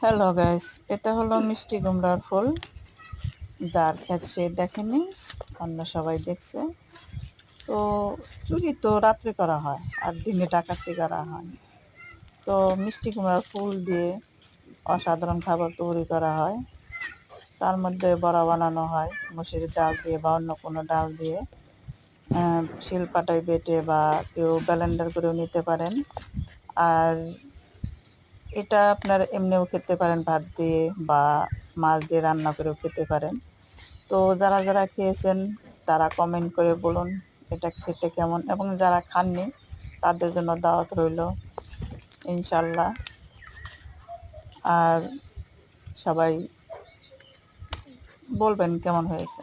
Hello guys, এটা হলো মিষ্টি কুমড়ার ফুল। যার ক্ষেত সে দেখেনি, অন্য সবাই দেখছে। তো চুরি তো রাত্রে করা হয় আর দিনে ডাকাতি করা হয়। তো মিষ্টি কুমড়ার ফুল দিয়ে অসাধারণ খাবার তৈরি করা হয়। তার মধ্যে বড়া বানানো হয় মসুরির ডাল দিয়ে বা অন্য কোনো ডাল দিয়ে। শিলপাটায় বেটে বা কেউ ব্লেন্ডার করেও নিতে পারেন। আর এটা আপনার এমনিও খেতে পারেন ভাত দিয়ে বা মাছ দিয়ে রান্না করেও খেতে পারেন। তো যারা যারা খেয়েছেন তারা কমেন্ট করে বলুন এটা খেতে কেমন, এবং যারা খাননি তাদের জন্য দাওয়াত রইল ইনশাল্লাহ। আর সবাই বলবেন কেমন হয়েছে।